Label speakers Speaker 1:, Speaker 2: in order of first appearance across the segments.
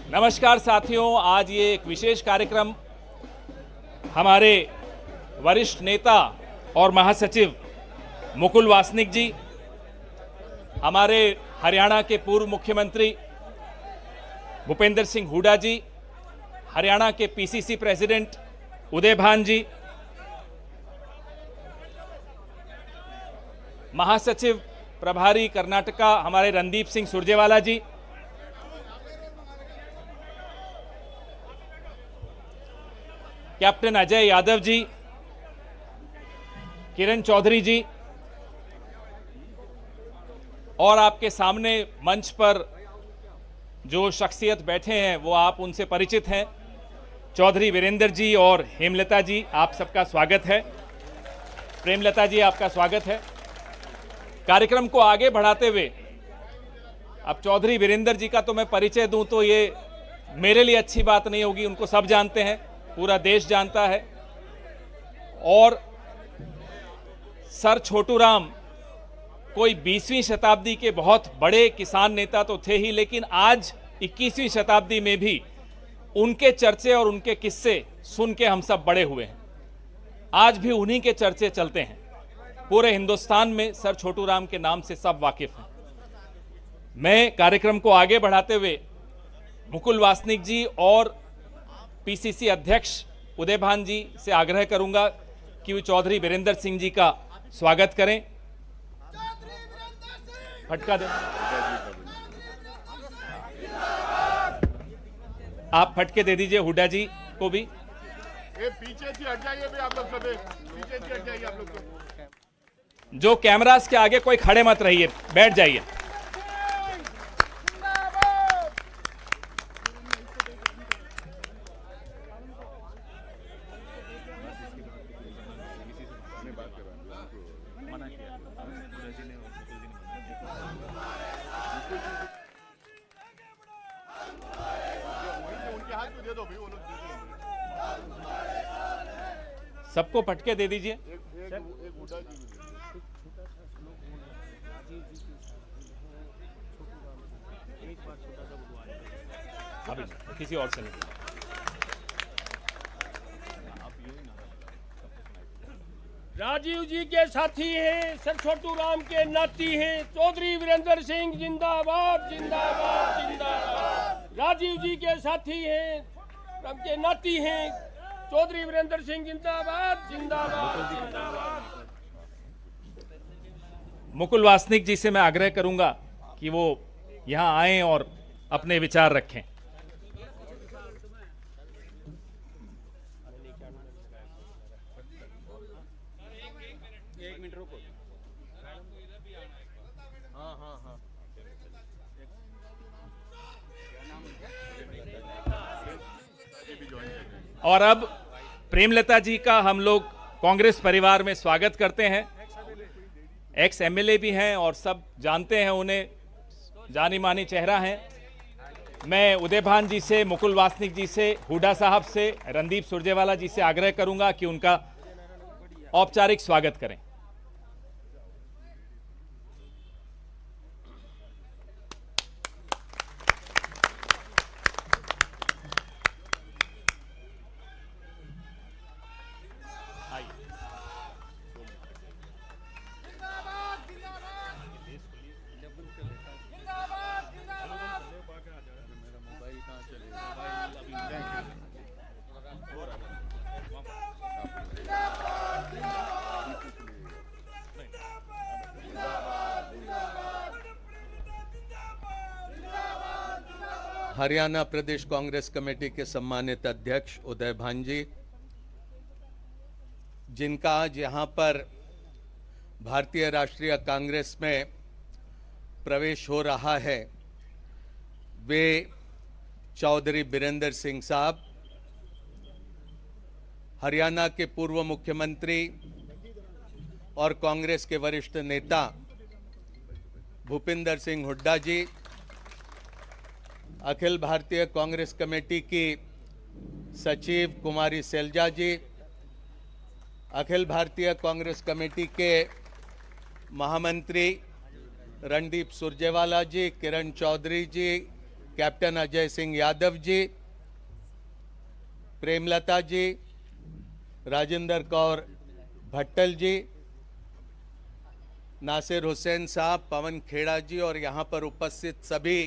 Speaker 1: नमस्कार साथियों, आज ये एक विशेष कार्यक्रम हमारे वरिष्ठ नेता और महासचिव मुकुल वासनिक जी, हमारे हरियाणा के पूर्व मुख्यमंत्री भूपेंद्र सिंह हुड्डा जी, हरियाणा के पीसीसी प्रेसिडेंट उदय भान जी, महासचिव प्रभारी कर्नाटका हमारे रणदीप सिंह सुरजेवाला जी, कैप्टन अजय यादव जी, किरण चौधरी जी, और आपके सामने मंच पर जो शख्सियत बैठे हैं वो आप उनसे परिचित हैं। चौधरी वीरेंद्र जी और हेमलता जी, आप सबका स्वागत है। प्रेमलता जी, आपका स्वागत है। कार्यक्रम को आगे बढ़ाते हुए अब चौधरी वीरेंद्र जी का तो मैं परिचय दूं तो ये मेरे लिए अच्छी बात नहीं होगी, उनको सब जानते हैं, पूरा देश जानता है। और सर छोटू राम कोई 20वीं शताब्दी के बहुत बड़े किसान नेता तो थे ही, लेकिन आज 21वीं शताब्दी में भी उनके चर्चे और उनके किस्से सुन के हम सब बड़े हुए हैं। आज भी उन्हीं के चर्चे चलते हैं। पूरे हिंदुस्तान में सर छोटू राम के नाम से सब वाकिफ हैं। मैं कार्यक्रम को आगे बढ़ाते हुए मुकुल वासनिक जी और पीसीसी अध्यक्ष उदय भान जी से आग्रह करूंगा कि वो चौधरी वीरेंद्र सिंह जी का स्वागत करें। फटका दें, आप फटके दे दीजिए हुड्डा जी को भी।
Speaker 2: पीछे से हट जाइए भी आप लोग, सब पीछे से हट जाइए आप लोग।
Speaker 1: जो कैमरास के आगे कोई खड़े मत रहिए, बैठ जाइए। सबको फटके दे दीजिए। अभी किसी और से नहीं।
Speaker 3: राजीव जी के साथी हैं, सर छोटू राम के नाती हैं। चौधरी वीरेंद्र सिंह जिंदाबाद जिंदाबाद जिंदाबाद। राजीव जी के साथी हैं, राम के नाती हैं। चौधरी वीरेंद्र सिंह जिंदाबाद जिंदाबाद जिंदाबाद।
Speaker 1: मुकुल वासनिक जी से मैं आग्रह करूंगा कि वो यहां आएं और अपने विचार रखें। और अब प्रेमलता जी का हम लोग कांग्रेस परिवार में स्वागत करते हैं। एक्स एमएलए भी हैं और सब जानते हैं उन्हें, जानी मानी चेहरा हैं। मैं उदय भान जी से, मुकुल वासनिक जी से, हुड्डा साहब से, रणदीप सुरजेवाला जी से आग्रह करूंगा कि उनका औपचारिक स्वागत करें।
Speaker 4: हरियाणा प्रदेश कांग्रेस कमेटी के सम्मानित अध्यक्ष उदय भान जी, जिनका आज यहाँ पर भारतीय राष्ट्रीय कांग्रेस में प्रवेश हो रहा है, वे चौधरी वीरेंद्र सिंह साहब, हरियाणा के पूर्व मुख्यमंत्री और कांग्रेस के वरिष्ठ नेता भूपेंद्र सिंह हुड्डा जी, अखिल भारतीय कांग्रेस कमेटी की सचिव कुमारी सैलजा जी, अखिल भारतीय कांग्रेस कमेटी के महामंत्री रणदीप सुरजेवाला जी, किरण चौधरी जी, कैप्टन अजय सिंह यादव जी, प्रेमलता जी, राजेंद्र कौर भट्टल जी, नासिर हुसैन साहब, पवन खेड़ा जी और यहाँ पर उपस्थित सभी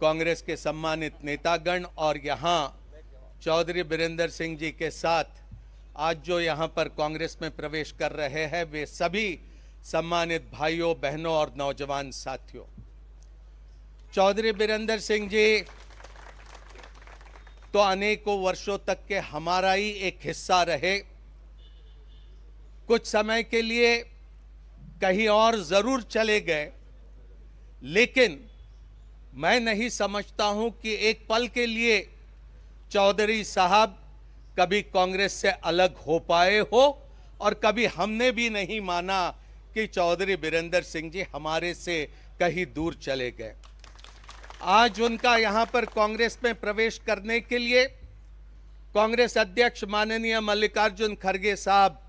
Speaker 4: कांग्रेस के सम्मानित नेतागण और यहाँ चौधरी बीरेंद्र सिंह जी के साथ आज जो यहाँ पर कांग्रेस में प्रवेश कर रहे हैं वे सभी सम्मानित भाइयों, बहनों और नौजवान साथियों। चौधरी बीरेंद्र सिंह जी तो अनेकों वर्षों तक के हमारा ही एक हिस्सा रहे। कुछ समय के लिए कहीं और जरूर चले गए, लेकिन मैं नहीं समझता हूं कि एक पल के लिए चौधरी साहब कभी कांग्रेस से अलग हो पाए हो और कभी हमने भी नहीं माना कि चौधरी बीरेंद्र सिंह जी हमारे से कहीं दूर चले गए। आज उनका यहां पर कांग्रेस में प्रवेश करने के लिए कांग्रेस अध्यक्ष माननीय मल्लिकार्जुन खड़गे साहब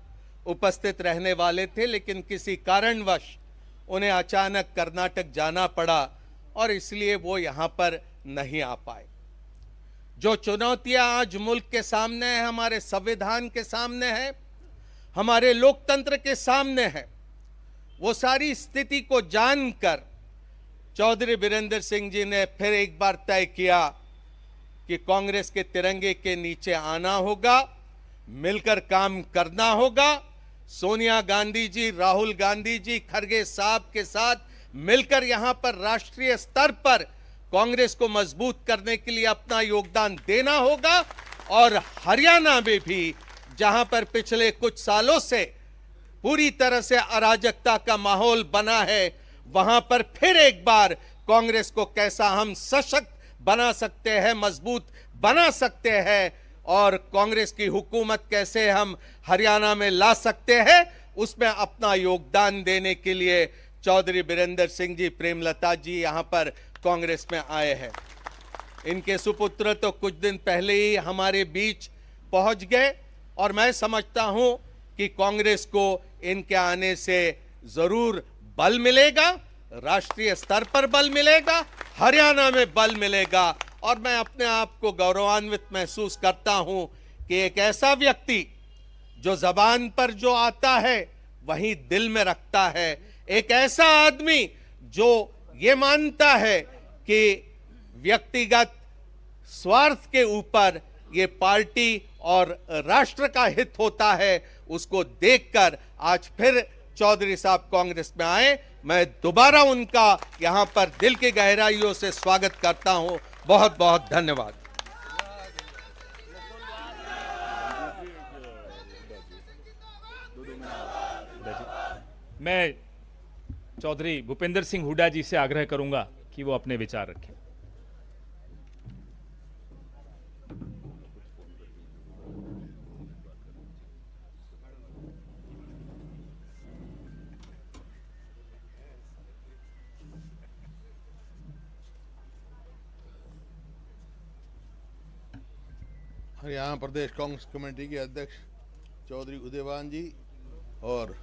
Speaker 4: उपस्थित रहने वाले थे, लेकिन किसी कारणवश उन्हें अचानक कर्नाटक जाना पड़ा और इसलिए वो यहां पर नहीं आ पाए। जो चुनौतियां आज मुल्क के सामने है, हमारे संविधान के सामने है, हमारे लोकतंत्र के सामने है, वो सारी स्थिति को जानकर चौधरी बीरेंद्र सिंह जी ने फिर एक बार तय किया कि कांग्रेस के तिरंगे के नीचे आना होगा, मिलकर काम करना होगा। सोनिया गांधी जी, राहुल गांधी जी, खड़गे साहब के साथ मिलकर यहां पर राष्ट्रीय स्तर पर कांग्रेस को मजबूत करने के लिए अपना योगदान देना होगा और हरियाणा में भी जहां पर पिछले कुछ सालों से पूरी तरह से अराजकता का माहौल बना है, वहां पर फिर एक बार कांग्रेस को कैसा हम सशक्त बना सकते हैं, मजबूत बना सकते हैं और कांग्रेस की हुकूमत कैसे हम हरियाणा में ला सकते हैं, उसमें अपना योगदान देने के लिए चौधरी बीरेंद्र सिंह जी, प्रेमलता जी यहां पर कांग्रेस में आए हैं। इनके सुपुत्र तो कुछ दिन पहले ही हमारे बीच पहुंच गए और मैं समझता हूं कि कांग्रेस को इनके आने से जरूर बल मिलेगा, राष्ट्रीय स्तर पर बल मिलेगा, हरियाणा में बल मिलेगा और मैं अपने आप को गौरवान्वित महसूस करता हूं कि एक ऐसा व्यक्ति जो जबान पर जो आता है वही दिल में रखता है, एक ऐसा आदमी जो ये मानता है कि व्यक्तिगत स्वार्थ के ऊपर ये पार्टी और राष्ट्र का हित होता है, उसको देखकर आज फिर चौधरी साहब कांग्रेस में आए। मैं दोबारा उनका यहां पर दिल की गहराइयों से स्वागत करता हूं। बहुत बहुत धन्यवाद।
Speaker 1: मैं चौधरी भूपेंद्र सिंह हुड्डा जी से आग्रह करूंगा कि वो अपने विचार रखें।
Speaker 2: हरियाणा प्रदेश कांग्रेस कमेटी के अध्यक्ष चौधरी उदयवान जी और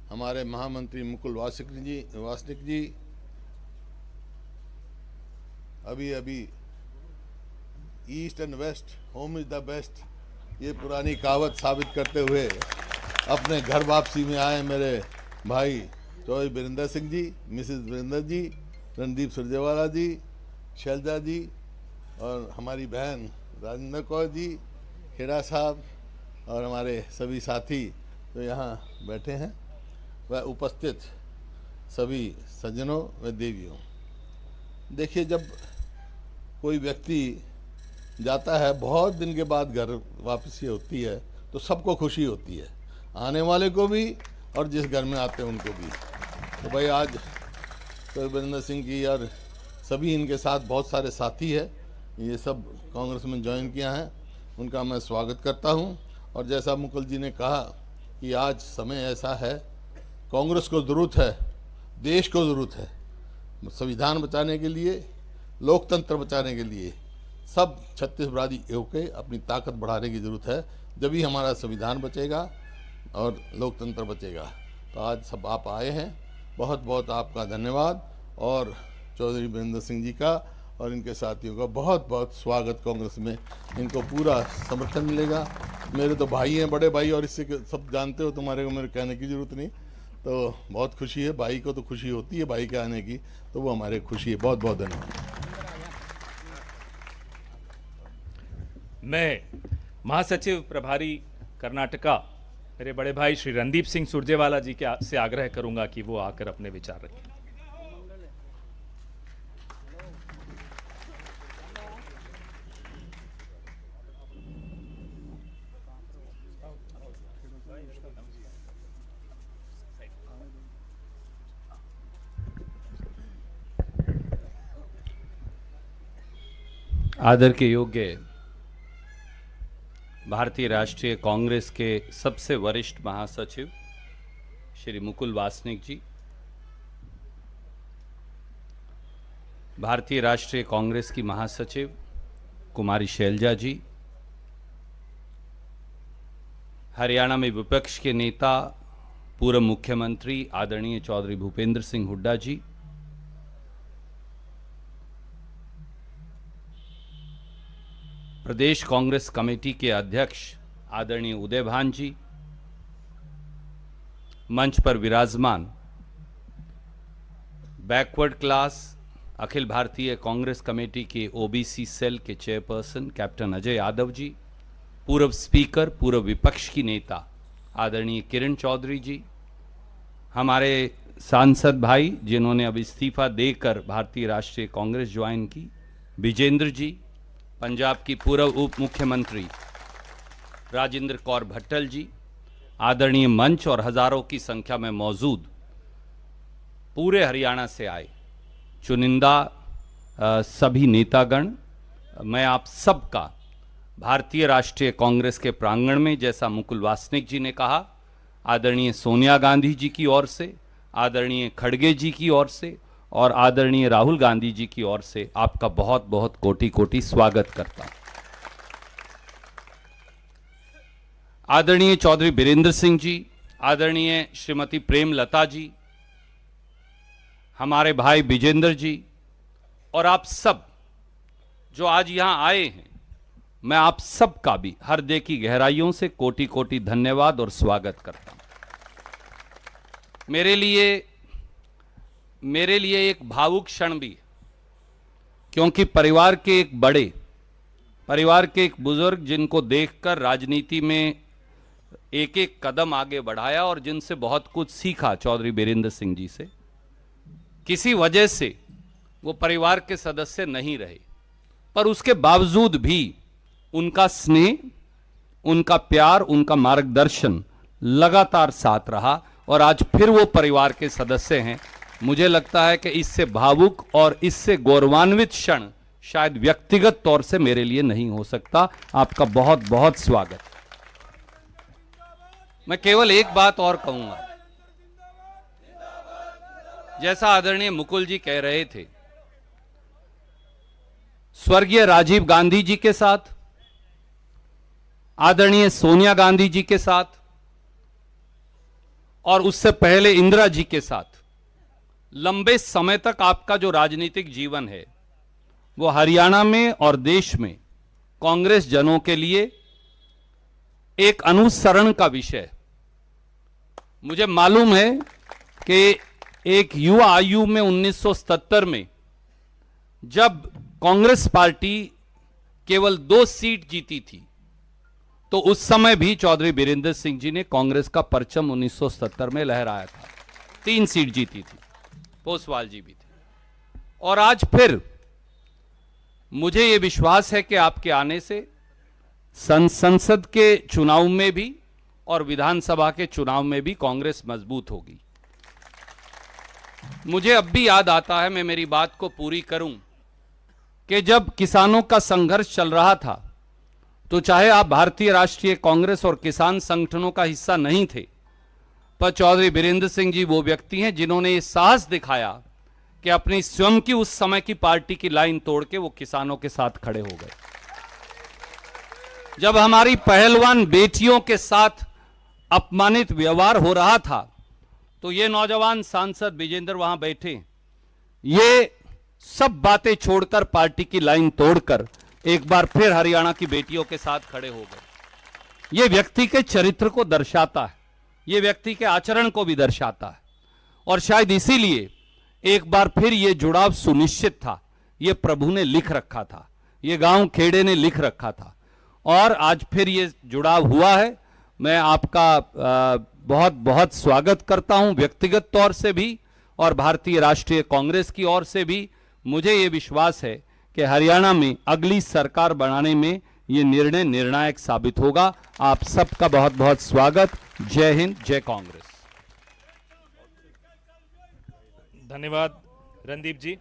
Speaker 2: हमारे महामंत्री मुकुल वासनिक जी अभी east and west home is the best ये पुरानी कहावत साबित करते हुए अपने घर वापसी में आए मेरे भाई चौधरी बीरेंद्र सिंह जी, मिसेस बीरेंद्र जी, रणदीप सुरजेवाला जी, शैलजा जी और हमारी बहन राजेंद्र कौर जी, खेड़ा साहब और हमारे सभी साथी जो यहाँ बैठे हैं वह उपस्थित सभी सज्जनों व देवियों। देखिए, जब कोई व्यक्ति जाता है, बहुत दिन के बाद घर वापसी होती है तो सबको खुशी होती है, आने वाले को भी और जिस घर में आते हैं उनको भी। तो भाई आज तो बीरेंद्र सिंह जी और सभी इनके साथ बहुत सारे साथी हैं, ये सब कांग्रेस में ज्वाइन किया है, उनका मैं स्वागत करता हूं। और जैसा मुकुल जी ने कहा कि आज समय ऐसा है, कांग्रेस को ज़रूरत है, देश को ज़रूरत है, संविधान बचाने के लिए, लोकतंत्र बचाने के लिए सब छत्तीसगढ़ी होकर अपनी ताकत बढ़ाने की ज़रूरत है। जब ही हमारा संविधान बचेगा और लोकतंत्र बचेगा। तो आज सब आप आए हैं, बहुत बहुत आपका धन्यवाद। और चौधरी वीरेंद्र सिंह जी का और इनके साथियों का बहुत बहुत स्वागत। कांग्रेस में इनको पूरा समर्थन मिलेगा। मेरे तो भाई हैं, बड़े भाई, और इससे सब जानते हो, तुम्हारे को मेरे कहने की जरूरत नहीं। तो बहुत खुशी है, भाई को तो खुशी होती है भाई के आने की, तो वो हमारे खुशी है। बहुत बहुत धन्यवाद।
Speaker 1: मैं महासचिव प्रभारी कर्नाटका मेरे बड़े भाई श्री रणदीप सिंह सुरजेवाला जी के से आग्रह करूंगा कि वो आकर अपने विचार रखें।
Speaker 5: आदर के योग्य भारतीय राष्ट्रीय कांग्रेस के सबसे वरिष्ठ महासचिव श्री मुकुल वासनिक जी, भारतीय राष्ट्रीय कांग्रेस की महासचिव कुमारी शैलजा जी, हरियाणा में विपक्ष के नेता पूर्व मुख्यमंत्री आदरणीय चौधरी भूपेंद्र सिंह हुड्डा जी, प्रदेश कांग्रेस कमेटी के अध्यक्ष आदरणीय उदय भान जी, मंच पर विराजमान backward class Akhil Bharatiya Congress committee के ओबीसी सेल के चेयरपर्सन कैप्टन अजय यादव जी, पूर्व स्पीकर पूर्व विपक्ष की नेता आदरणीय किरण चौधरी जी, हमारे सांसद भाई जिन्होंने अब इस्तीफा देकर भारतीय राष्ट्रीय कांग्रेस ज्वाइन की, विजेंद्र जी, पंजाब की पूर्व उप मुख्यमंत्री राजेंद्र कौर भट्टल जी, आदरणीय मंच और हजारों की संख्या में मौजूद पूरे हरियाणा से आए चुनिंदा सभी नेतागण, मैं आप सबका भारतीय राष्ट्रीय कांग्रेस के प्रांगण में, जैसा मुकुल वासनिक जी ने कहा, आदरणीय सोनिया गांधी जी की ओर से, आदरणीय खड़गे जी की ओर से और आदरणीय राहुल गांधी जी की ओर से आपका बहुत बहुत कोटि कोटि स्वागत करता हूं। आदरणीय चौधरी वीरेंद्र सिंह जी, आदरणीय श्रीमती प्रेमलता जी, हमारे भाई विजेंद्र जी और आप सब जो आज यहां आए हैं, मैं आप सब का भी हृदय की गहराइयों से कोटि कोटि धन्यवाद और स्वागत करता हूं। मेरे लिए एक भावुक क्षण भी, क्योंकि परिवार के एक बड़े, परिवार के एक बुजुर्ग जिनको देखकर राजनीति में एक एक कदम आगे बढ़ाया और जिनसे बहुत कुछ सीखा चौधरी वीरेंद्र सिंह जी से, किसी वजह से वो परिवार के सदस्य नहीं रहे, पर उसके बावजूद भी उनका स्नेह, उनका प्यार, उनका मार्गदर्शन लगातार साथ रहा और आज फिर वो परिवार के सदस्य हैं। मुझे लगता है कि इससे भावुक और इससे गौरवान्वित क्षण शायद व्यक्तिगत तौर से मेरे लिए नहीं हो सकता। आपका बहुत बहुत स्वागत। मैं केवल एक बात और कहूंगा, जैसा आदरणीय मुकुल जी कह रहे थे, स्वर्गीय राजीव गांधी जी के साथ, आदरणीय सोनिया गांधी जी के साथ और उससे पहले इंदिरा जी के साथ लंबे समय तक आपका जो राजनीतिक जीवन है वो हरियाणा में और देश में कांग्रेस जनों के लिए एक अनुसरण का विषय। मुझे मालूम है कि एक युवा आयु में 1977 में जब कांग्रेस पार्टी केवल 2 सीट जीती थी, तो उस समय भी चौधरी वीरेंद्र सिंह जी ने कांग्रेस का परचम 1970 में लहराया था। 3 सीट जीती थी, पोसवाल जी भी थे। और आज फिर मुझे यह विश्वास है कि आपके आने से संसद के चुनाव में भी और विधानसभा के चुनाव में भी कांग्रेस मजबूत होगी। मुझे अब भी याद आता है, मैं मेरी बात को पूरी करूं, कि जब किसानों का संघर्ष चल रहा था तो चाहे आप भारतीय राष्ट्रीय कांग्रेस और किसान संगठनों का हिस्सा नहीं थे, पर चौधरी वीरेंद्र सिंह जी वो व्यक्ति हैं जिन्होंने ये साहस दिखाया कि अपनी स्वयं की उस समय की पार्टी की लाइन तोड़ के वो किसानों के साथ खड़े हो गए। जब हमारी पहलवान बेटियों के साथ अपमानित व्यवहार हो रहा था, तो ये नौजवान सांसद विजेंद्र वहां बैठे, ये सब बातें छोड़कर पार्टी की लाइन तोड़कर एक बार फिर हरियाणा की बेटियों के साथ खड़े हो गए। यह व्यक्ति के चरित्र को दर्शाता है, यह व्यक्ति के आचरण को भी दर्शाता है, और शायद इसीलिए एक बार फिर यह जुड़ाव सुनिश्चित था। यह प्रभु ने लिख रखा था, यह गांव खेड़े ने लिख रखा था, और आज फिर यह जुड़ाव हुआ है। मैं आपका बहुत बहुत स्वागत करता हूं, व्यक्तिगत तौर से भी और भारतीय राष्ट्रीय कांग्रेस की ओर से भी। मुझे यह विश्वास है कि हरियाणा में अगली सरकार बनाने में यह निर्णय निर्णायक साबित होगा। आप सबका बहुत बहुत स्वागत। जय हिंद, जय कांग्रेस।
Speaker 1: धन्यवाद रणदीप जी।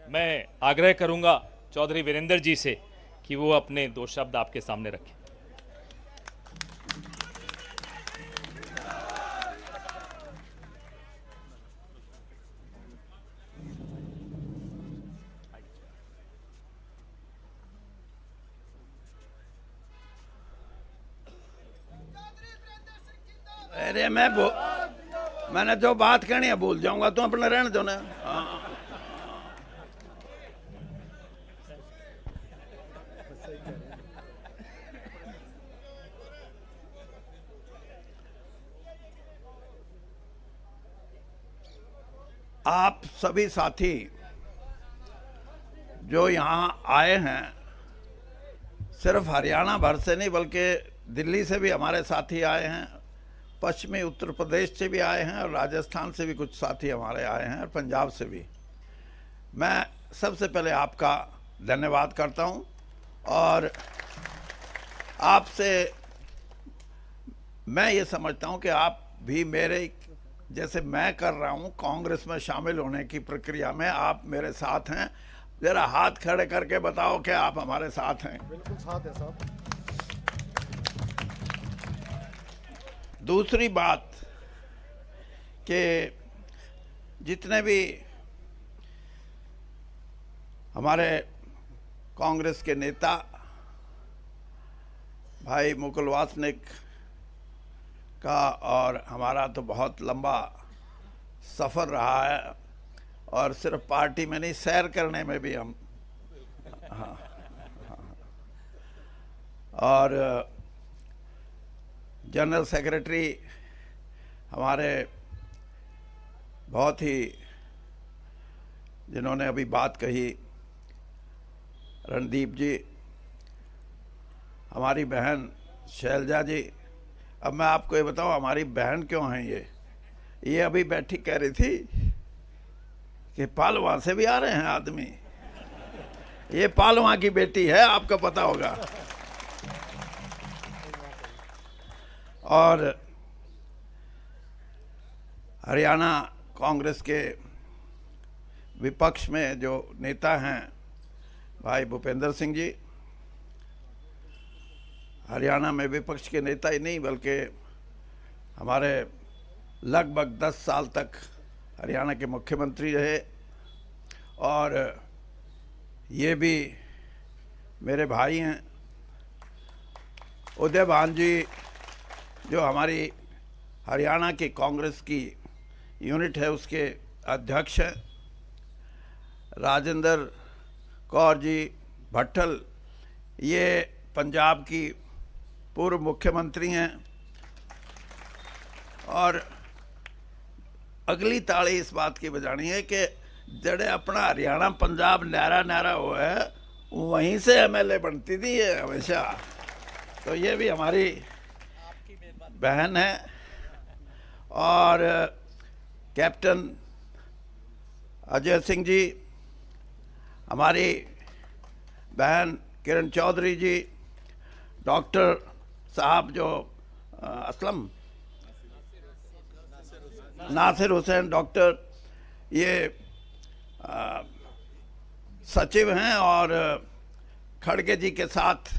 Speaker 1: मैं आग्रह करूंगा चौधरी वीरेंद्र जी से कि वो अपने 2 शब्द आपके सामने रखें।
Speaker 6: अरे मैंने जो बात कहनी है भूल जाऊंगा, तो अपने रहने दो ना। हाँ। आप सभी साथी जो यहाँ आए हैं, सिर्फ हरियाणा भर से नहीं बल्कि दिल्ली से भी हमारे साथी आए हैं, पश्चिमी उत्तर प्रदेश से भी आए हैं, और राजस्थान से भी कुछ साथी हमारे आए हैं, और पंजाब से भी। मैं सबसे पहले आपका धन्यवाद करता हूं, और आपसे मैं ये समझता हूं कि आप भी मेरे जैसे मैं कर रहा हूं कांग्रेस में शामिल होने की प्रक्रिया में आप मेरे साथ हैं। जरा हाथ खड़े करके बताओ कि आप हमारे साथ हैं।
Speaker 7: बिल्कुल साथ है साहब।
Speaker 6: दूसरी बात कि जितने भी हमारे कांग्रेस के नेता भाई मुकुल वासनिक का, और हमारा तो बहुत लंबा सफ़र रहा है, और सिर्फ पार्टी में नहीं, सैर करने में भी हम हाँ, और जनरल सेक्रेटरी हमारे बहुत ही, जिन्होंने अभी बात कही, रणदीप जी, हमारी बहन शैलजा जी। अब मैं आपको ये बताऊं हमारी बहन क्यों हैं ये अभी बैठी कह रही थी कि पालवा से भी आ रहे हैं आदमी। ये पालवा की बेटी है, आपको पता होगा। और हरियाणा कांग्रेस के विपक्ष में जो नेता हैं भाई भूपेंद्र सिंह जी, हरियाणा में विपक्ष के नेता ही नहीं बल्कि हमारे लगभग 10 साल तक हरियाणा के मुख्यमंत्री रहे, और ये भी मेरे भाई हैं। उदय भान जी जो हमारी हरियाणा की कांग्रेस की यूनिट है उसके अध्यक्ष हैं। राजेंद्र कौर जी भट्टल, ये पंजाब की पूर्व मुख्यमंत्री हैं। और अगली ताड़ी इस बात की बजानी है कि जड़े अपना हरियाणा पंजाब न्यारा न्यारा हुआ है, वहीं से एमएलए बनती थी ये हमेशा। तो ये भी हमारी बहन है। और कैप्टन अजय सिंह जी, हमारी बहन किरण चौधरी जी, डॉक्टर साहब जो असलम नासिर हुसैन डॉक्टर, ये सचिव हैं, और खड़गे जी के साथ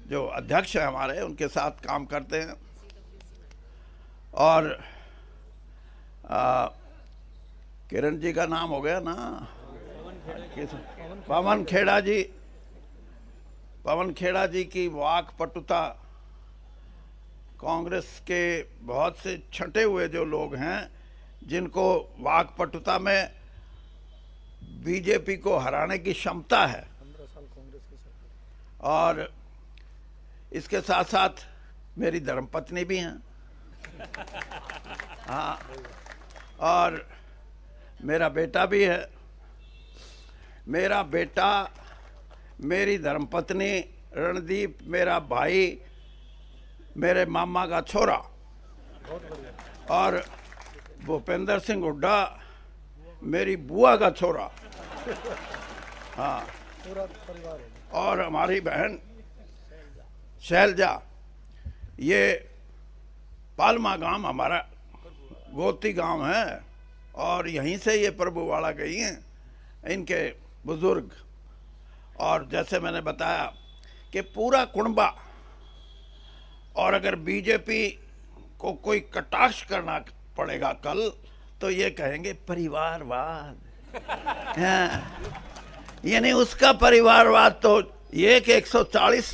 Speaker 6: जो अध्यक्ष हैं हमारे, उनके साथ काम करते हैं। और किरण जी का नाम हो गया ना, पवन खेड़ा जी। पवन खेड़ा जी की वाक पटुता, कांग्रेस के बहुत से छंटे हुए जो लोग हैं जिनको वाक पटुता में बीजेपी को हराने की क्षमता है। और इसके साथ साथ मेरी धर्मपत्नी भी हैं, हाँ, और मेरा बेटा भी है। मेरा बेटा, मेरी धर्मपत्नी रणदीप, मेरा भाई, मेरे मामा का छोरा, और भूपेंद्र सिंह हुड्डा मेरी बुआ का छोरा, हाँ, और हमारी बहन शैलजा। ये पालमा गांव हमारा गोती गांव है और यहीं से ये प्रभुवाड़ा गई हैं इनके बुजुर्ग। और जैसे मैंने बताया कि पूरा कुणबा, और अगर बीजेपी को कोई कटाक्ष करना पड़ेगा कल तो ये कहेंगे परिवारवाद, हाँ, यानी उसका परिवारवाद तो ये कि 140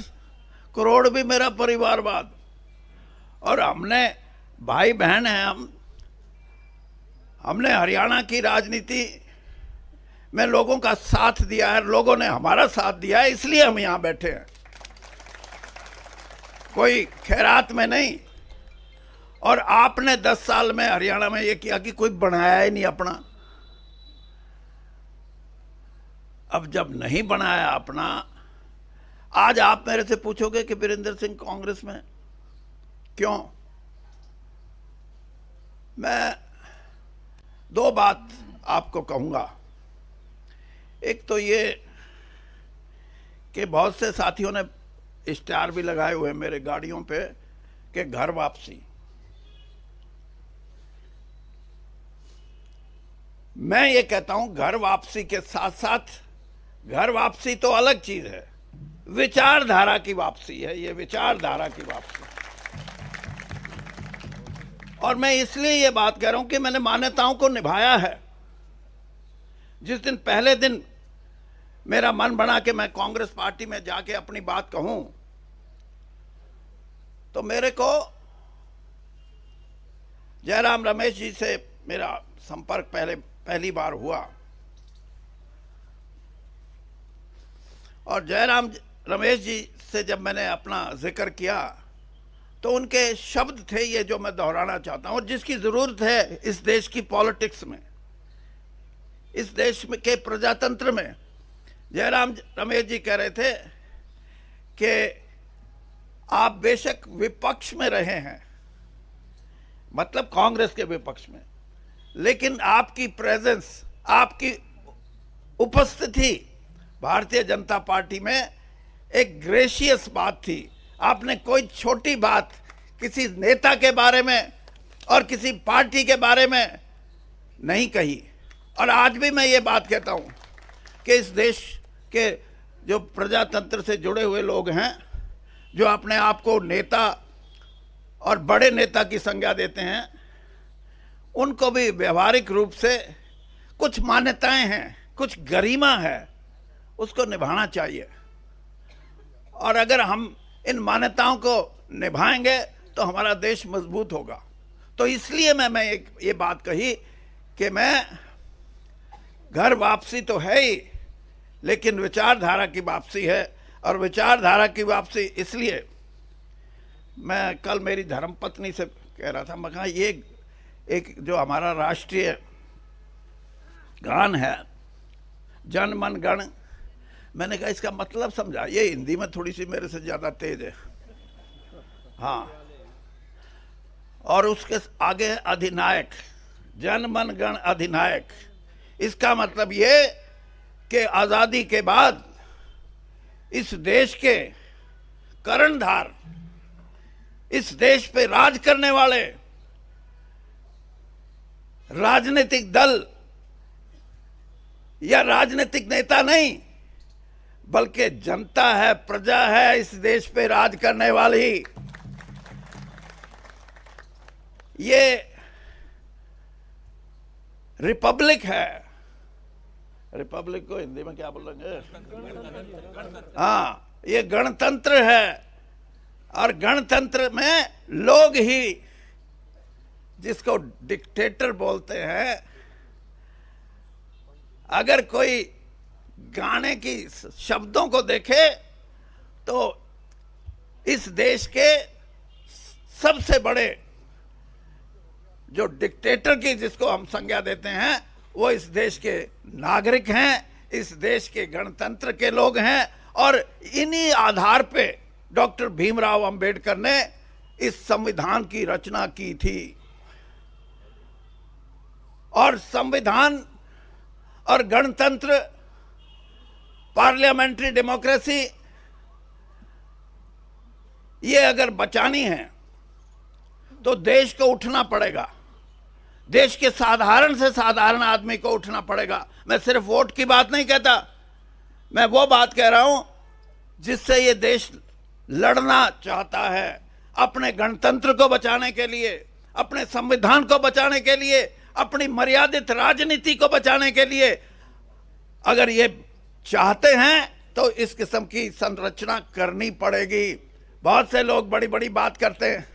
Speaker 6: करोड़ भी मेरा परिवारवाद। और हमने भाई बहन हैं, हमने हरियाणा की राजनीति में लोगों का साथ दिया है, लोगों ने हमारा साथ दिया है, इसलिए हम यहां बैठे हैं, कोई खैरात में नहीं। और आपने 10 साल में हरियाणा में ये किया कि कोई बनाया ही नहीं अपना। अब जब नहीं बनाया अपना, आज आप मेरे से पूछोगे कि वीरेंद्र सिंह कांग्रेस में क्यों? मैं 2 बात आपको कहूंगा। एक तो ये कि बहुत से साथियों ने इश्तिहार भी लगाए हुए मेरे गाड़ियों पे कि घर वापसी। मैं ये कहता हूं घर वापसी के साथ साथ, घर वापसी तो अलग चीज है, विचारधारा की वापसी है, ये विचारधारा की वापसी। और मैं इसलिए ये बात कह रहा हूं कि मैंने मान्यताओं को निभाया है। जिस दिन पहले दिन मेरा मन बना कि मैं कांग्रेस पार्टी में जाके अपनी बात कहूं, तो मेरे को जयराम रमेश जी से मेरा संपर्क पहली बार हुआ। और जयराम रमेश जी से जब मैंने अपना जिक्र किया तो उनके शब्द थे ये जो मैं दोहराना चाहता हूं, जिसकी जरूरत है इस देश की पॉलिटिक्स में, इस देश में के प्रजातंत्र में। जयराम रमेश जी कह रहे थे कि आप बेशक विपक्ष में रहे हैं, मतलब कांग्रेस के विपक्ष में, लेकिन आपकी प्रेजेंस, आपकी उपस्थिति भारतीय जनता पार्टी में एक ग्रेशियस बात थी। आपने कोई छोटी बात किसी नेता के बारे में और किसी पार्टी के बारे में नहीं कही। और आज भी मैं ये बात कहता हूं कि इस देश के जो प्रजातंत्र से जुड़े हुए लोग हैं, जो अपने आप को नेता और बड़े नेता की संज्ञा देते हैं, उनको भी व्यवहारिक रूप से कुछ मान्यताएं हैं, कुछ गरिमा है, उसको निभाना चाहिए। और अगर हम इन मान्यताओं को निभाएंगे तो हमारा देश मजबूत होगा। तो इसलिए मैं ये बात कही कि मैं घर वापसी तो है ही, लेकिन विचारधारा की वापसी है। और विचारधारा की वापसी इसलिए, मैं कल मेरी धर्मपत्नी से कह रहा था, मैं कहा ये एक जो हमारा राष्ट्रीय गान है जन मन गण, मैंने कहा इसका मतलब समझा। ये हिंदी में थोड़ी सी मेरे से ज्यादा तेज है, हाँ। और उसके आगे है अधिनायक, जन मन गण अधिनायक। इसका मतलब ये कि आजादी के बाद इस देश के कर्णधार, इस देश पे राज करने वाले राजनीतिक दल या राजनीतिक नेता नहीं, बल्कि जनता है, प्रजा है इस देश पे राज करने वाली। ये रिपब्लिक है। रिपब्लिक को हिंदी में क्या बोलेंगे? हाँ, ये गणतंत्र है। और गणतंत्र में लोग ही, जिसको डिक्टेटर बोलते हैं, अगर कोई गाने की शब्दों को देखे तो इस देश के सबसे बड़े जो डिक्टेटर की जिसको हम संज्ञा देते हैं वो इस देश के नागरिक हैं, इस देश के गणतंत्र के लोग हैं। और इन्हीं आधार पे डॉक्टर भीमराव अंबेडकर ने इस संविधान की रचना की थी। और संविधान और गणतंत्र, पार्लियामेंट्री डेमोक्रेसी, ये अगर बचानी है तो देश को उठना पड़ेगा। देश के साधारण से साधारण आदमी को उठना पड़ेगा। मैं सिर्फ वोट की बात नहीं कहता, मैं वो बात कह रहा हूं जिससे ये देश लड़ना चाहता है, अपने गणतंत्र को बचाने के लिए, अपने संविधान को बचाने के लिए, अपनी मर्यादित राजनीति को बचाने के लिए। अगर ये चाहते हैं तो इस किस्म की संरचना करनी पड़ेगी। बहुत से लोग बड़ी बड़ी बात करते हैं।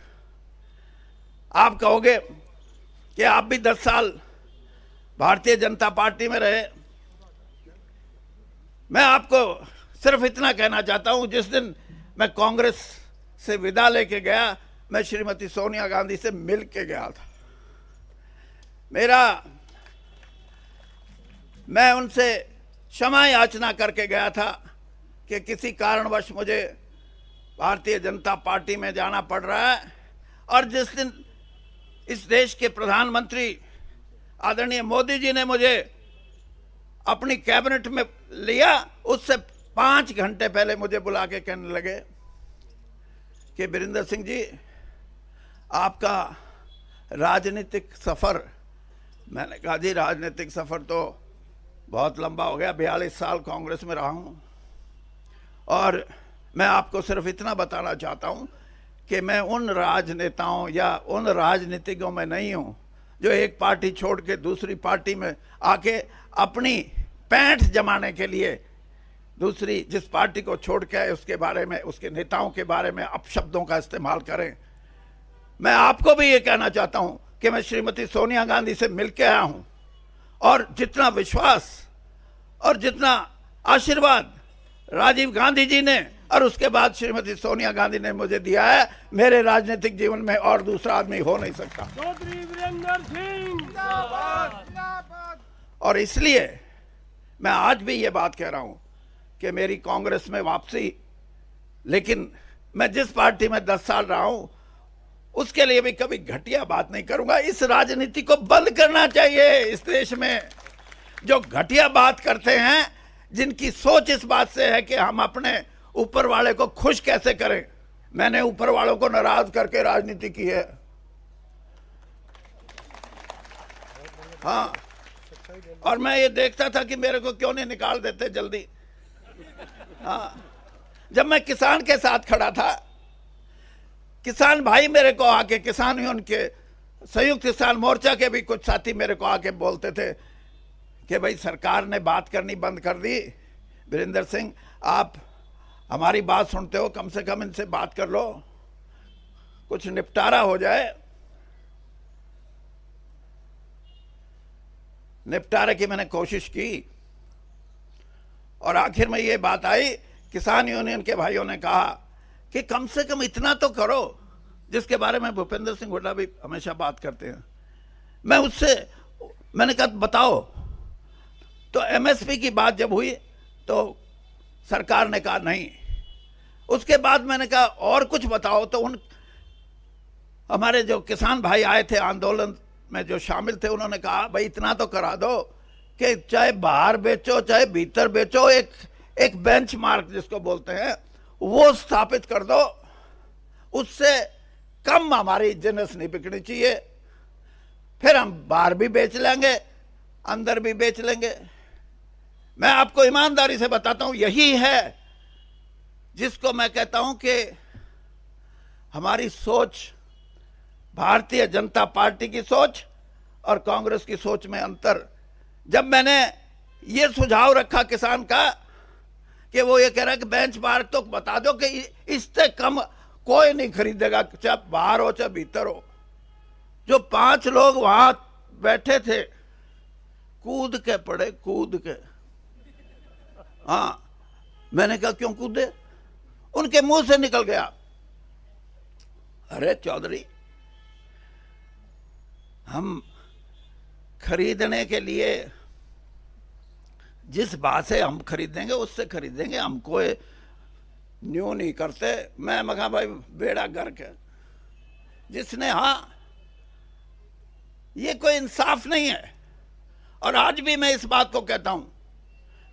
Speaker 6: आप कहोगे कि आप भी 10 साल भारतीय जनता पार्टी में रहे। मैं आपको सिर्फ इतना कहना चाहता हूं, जिस दिन मैं कांग्रेस से विदा लेके गया, मैं श्रीमती सोनिया गांधी से मिल के गया था। मैं उनसे क्षमा याचना करके गया था कि किसी कारणवश मुझे भारतीय जनता पार्टी में जाना पड़ रहा है। और जिस दिन इस देश के प्रधानमंत्री आदरणीय मोदी जी ने मुझे अपनी कैबिनेट में लिया, उससे 5 घंटे पहले मुझे बुला के कहने लगे कि वीरेंद्र सिंह जी, आपका राजनीतिक सफर। मैंने कहा जी, राजनीतिक सफर तो बहुत लंबा हो गया, 42 साल कांग्रेस में रहा हूं। और मैं आपको सिर्फ इतना बताना चाहता हूं कि मैं उन राजनेताओं या उन राजनीतिज्ञों में नहीं हूं जो एक पार्टी छोड़ के दूसरी पार्टी में आके अपनी पैंठ जमाने के लिए दूसरी जिस पार्टी को छोड़ के आए उसके बारे में, उसके नेताओं के बारे में अपशब्दों का इस्तेमाल करें। मैं आपको भी ये कहना चाहता हूं कि मैं श्रीमती सोनिया गांधी से मिलके आया हूं, और जितना विश्वास और जितना आशीर्वाद राजीव गांधी जी ने और उसके बाद श्रीमती सोनिया गांधी ने मुझे दिया है, मेरे राजनीतिक जीवन में और दूसरा आदमी हो नहीं सकता।
Speaker 3: चौधरी वीरेंद्र सिंह जिंदाबाद।
Speaker 6: और इसलिए मैं आज भी ये बात कह रहा हूं कि मेरी कांग्रेस में वापसी, लेकिन मैं जिस पार्टी में 10 साल रहा हूं उसके लिए भी कभी घटिया बात नहीं करूंगा। इस राजनीति को बंद करना चाहिए। इस देश में जो घटिया बात करते हैं, जिनकी सोच इस बात से है कि हम अपने ऊपर वाले को खुश कैसे करें। मैंने ऊपर वालों को नाराज करके राजनीति की है। हाँ, और मैं ये देखता था कि मेरे को क्यों नहीं निकाल देते जल्दी। हाँ, जब मैं किसान के साथ खड़ा था, किसान भाई मेरे को आके, किसान यूनियन के संयुक्त किसान मोर्चा के भी कुछ साथी मेरे को आके बोलते थे कि भाई सरकार ने बात करनी बंद कर दी, वीरेंद्र सिंह आप हमारी बात सुनते हो, कम से कम इनसे बात कर लो, कुछ निपटारा हो जाए। निपटारे की मैंने कोशिश की और आखिर में ये बात आई, किसान यूनियन के भाइयों ने कहा कि कम से कम इतना तो करो, जिसके बारे में भूपेंद्र सिंह हुड्डा भी हमेशा बात करते हैं। मैंने कहा बताओ। तो एमएसपी की बात जब हुई तो सरकार ने कहा नहीं। उसके बाद मैंने कहा और कुछ बताओ, तो उन हमारे जो किसान भाई आए थे आंदोलन में जो शामिल थे, उन्होंने कहा भाई इतना तो करा दो कि चाहे बाहर बेचो चाहे भीतर बेचो, एक बेंचमार्क जिसको बोलते हैं वो स्थापित कर दो, उससे कम हमारी जिन्स नहीं बिकनी चाहिए, फिर हम बाहर भी बेच लेंगे अंदर भी बेच लेंगे। मैं आपको ईमानदारी से बताता हूं, यही है जिसको मैं कहता हूं कि हमारी सोच, भारतीय जनता पार्टी की सोच और कांग्रेस की सोच में अंतर। जब मैंने ये सुझाव रखा किसान का कि वो ये कह रहा है कि बेंचमार्क तो बता दो कि इससे कम कोई नहीं खरीदेगा, चाहे बाहर हो चाहे भीतर हो। जो 5 लोग वहां बैठे थे, कूद के पड़े, कूद के। हाँ, मैंने कहा क्यों कूदे? उनके मुंह से निकल गया, अरे चौधरी, हम खरीदने के लिए जिस भाव से हम खरीदेंगे उससे खरीदेंगे, हम कोई न्यू नहीं करते। मैं कहा भाई बेड़ा गर्क है। जिसने, हाँ, ये कोई इंसाफ नहीं है। और आज भी मैं इस बात को कहता हूं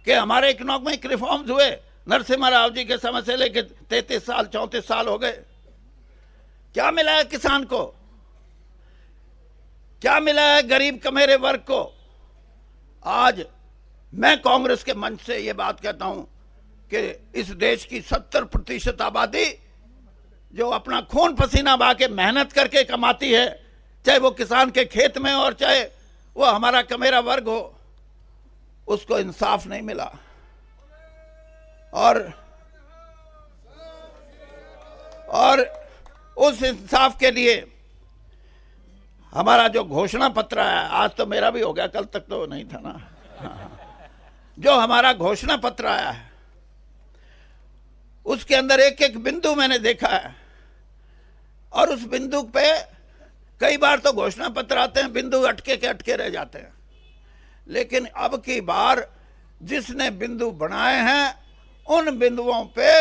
Speaker 6: कि हमारे इकोनॉमिक रिफॉर्म्स हुए नरसिम्हा राव जी के समय से लेकर 33 साल 34 साल हो गए। क्या मिला है किसान को? क्या मिला है गरीब कमेरे वर्ग को? आज मैं कांग्रेस के मंच से ये बात कहता हूं कि इस देश की 70% आबादी जो अपना खून पसीना बहा के मेहनत करके कमाती है, चाहे वो किसान के खेत में और चाहे वो हमारा कमेरा वर्ग हो, उसको इंसाफ नहीं मिला। और उस इंसाफ के लिए हमारा जो घोषणा पत्र है, आज तो मेरा भी हो गया, कल तक तो नहीं था ना। हाँ। जो हमारा घोषणा पत्र आया है उसके अंदर एक एक बिंदु मैंने देखा है, और उस बिंदु पे कई बार तो घोषणा पत्र आते हैं, बिंदु अटके के अटके रह जाते हैं। लेकिन अब की बार जिसने बिंदु बनाए हैं उन बिंदुओं पे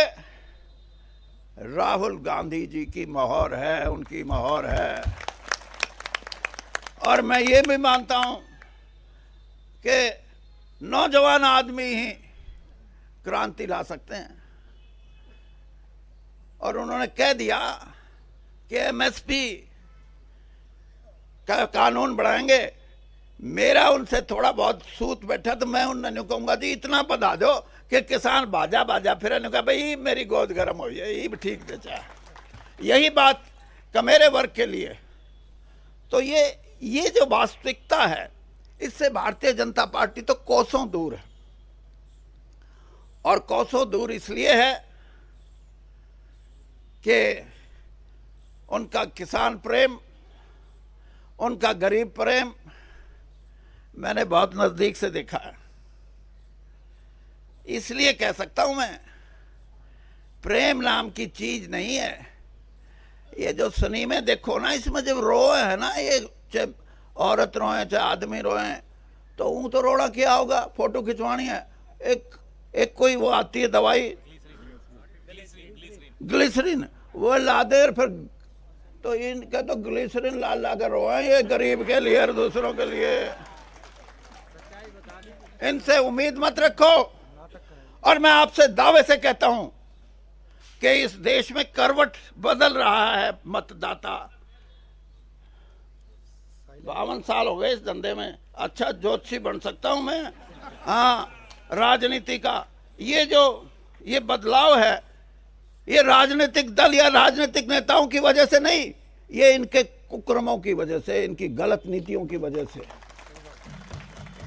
Speaker 6: राहुल गांधी जी की मोहर है, उनकी मोहर है। और मैं ये भी मानता हूं कि नौजवान आदमी ही क्रांति ला सकते हैं। और उन्होंने कह दिया कि एमएसपी का कानून बढ़ाएंगे। मेरा उनसे थोड़ा बहुत सूत बैठा तो मैं उन्होंने कहूंगा जी इतना बता दो कि किसान बाजा बाजा फिर कहा भाई मेरी गोद गर्म हो जाए, यही ठीक दे चाहे। यही बात कमेरे वर्ग के लिए। तो ये जो वास्तविकता है, इससे भारतीय जनता पार्टी तो कोसों दूर है। और कोसों दूर इसलिए है कि उनका किसान प्रेम, उनका गरीब प्रेम मैंने बहुत नजदीक से देखा है। इसलिए कह सकता हूं मैं, प्रेम नाम की चीज नहीं है। ये जो सिनेमे देखो ना, इसमें जब रोए है ना, ये चाहे औरत रोए चाहे आदमी रोए, तो ऊँ तो रोड़ा क्या होगा, फोटो खिंचवानी है, एक कोई वो आती है दवाई ग्लिसरीन, वो ला दे, फिर तो इनका तो ग्लिसरीन ला ला कर रोए, ये गरीब के लिए और दूसरों के लिए। इनसे उम्मीद मत रखो। और मैं आपसे दावे से कहता हूं कि इस देश में करवट बदल रहा है मतदाता। 52 साल हो गए इस धंधे में, अच्छा ज्योतिषी बन सकता हूं मैं। हाँ, राजनीति का ये बदलाव है, ये राजनीतिक दल या राजनीतिक नेताओं की वजह से नहीं, ये इनके कुकर्मों की वजह से, इनकी गलत नीतियों की वजह से।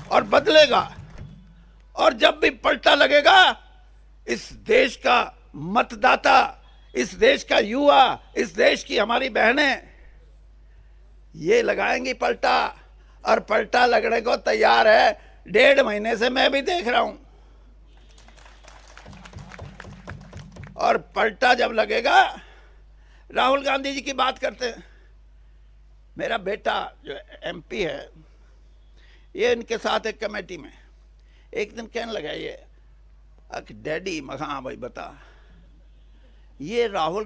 Speaker 6: और बदलेगा। और जब भी पलटा लगेगा, इस देश का मतदाता, इस देश का युवा, इस देश की हमारी बहनें ये लगाएंगी पलटा। और पलटा लगने को तैयार है। 1.5 महीने से मैं भी देख रहा हूं। और पलटा जब लगेगा, राहुल गांधी जी की बात करते हैं। मेरा बेटा जो एमपी है, ये इनके साथ एक कमेटी में एक दिन कहने लगा, ये डैडी, हाँ भाई बता, ये राहुल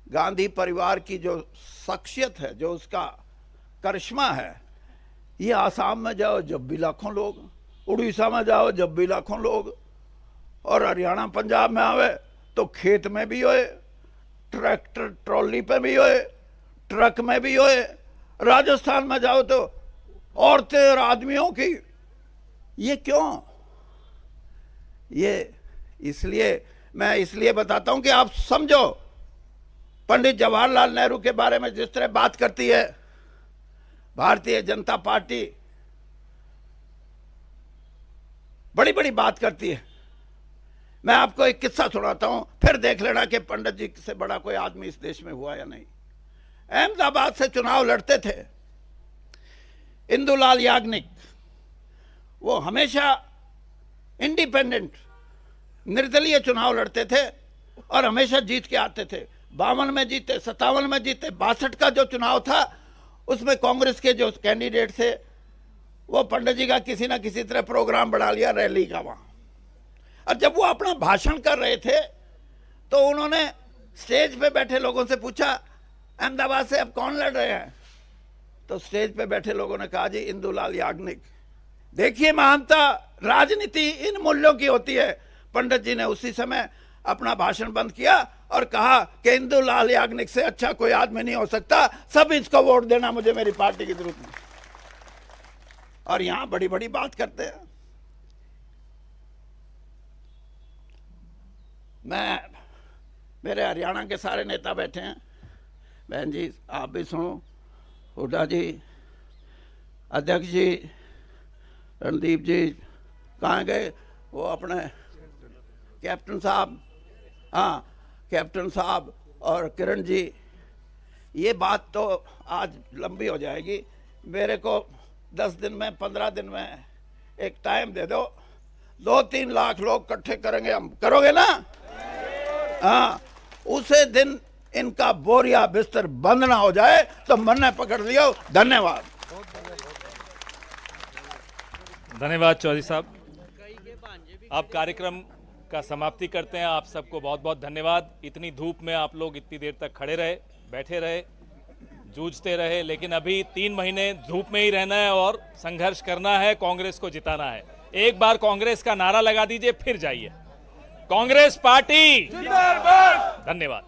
Speaker 6: गांधी परिवार की जो शख्सियत है, जो उसका करिश्मा है, ये आसाम में जाओ जब भी लाखों लोग, उड़ीसा में जाओ जब भी लाखों लोग, और हरियाणा पंजाब में आवे तो खेत में भी होए, ट्रैक्टर ट्रॉली पे भी होए, ट्रक में भी होए। राजस्थान में जाओ तो औरतें और आदमियों की। ये क्यों? ये इसलिए, मैं इसलिए बताता हूं कि आप समझो, पंडित जवाहरलाल नेहरू के बारे में जिस तरह बात करती है भारतीय जनता पार्टी, बड़ी बड़ी बात करती है। मैं आपको एक किस्सा सुनाता हूं, फिर देख लेना कि पंडित जी से बड़ा कोई आदमी इस देश में हुआ या नहीं। अहमदाबाद से चुनाव लड़ते थे इंदुलाल याग्निक, वो हमेशा इंडिपेंडेंट निर्दलीय चुनाव लड़ते थे और हमेशा जीत के आते थे। 52 में जीते, 57 में जीते, 62 का जो चुनाव था उसमें कांग्रेस के जो कैंडिडेट थे वो पंडित जी का किसी ना किसी तरह प्रोग्राम बना लिया रैली का वहां। और जब वो अपना भाषण कर रहे थे तो उन्होंने स्टेज पे बैठे लोगों से पूछा, अहमदाबाद से अब कौन लड़ रहे हैं? तो स्टेज पे बैठे लोगों ने कहा, जी इंदुलाल याग्निक। देखिए महानता राजनीति इन मूल्यों की होती है। पंडित जी ने उसी समय अपना भाषण बंद किया और कहा कि इंदुलाल याग्निक से अच्छा कोई आदमी नहीं हो सकता, सब इसको वोट देना, मुझे मेरी पार्टी की जरूरत नहीं। और यहां बड़ी बड़ी बात करते हैं। मेरे हरियाणा के सारे नेता बैठे हैं, बहन जी आप भी सुनो, हुड्डा जी, अध्यक्ष जी, रणदीप जी कहाँ गए, वो अपने कैप्टन साहब, हाँ कैप्टन साहब और किरण जी। ये बात तो आज लंबी हो जाएगी, मेरे को 10 दिन में 15 दिन में एक टाइम दे दो, 2-3 लाख लोग इकट्ठे करेंगे हम, करोगे ना? हाँ, उसे दिन इनका बोरिया बिस्तर बंद ना हो जाए तो मन ने पकड़ लियो। धन्यवाद।
Speaker 1: धन्यवाद चौधरी साहब। आप कार्यक्रम का समाप्ति करते हैं। आप सबको बहुत बहुत धन्यवाद। इतनी धूप में आप लोग इतनी देर तक खड़े रहे, बैठे रहे, जूझते रहे, लेकिन अभी 3 महीने धूप में ही रहना है और संघर्ष करना है, कांग्रेस को जिताना है। एक बार कांग्रेस का नारा लगा दीजिए, फिर जाइए। कांग्रेस पार्टी जिंदाबाद। धन्यवाद।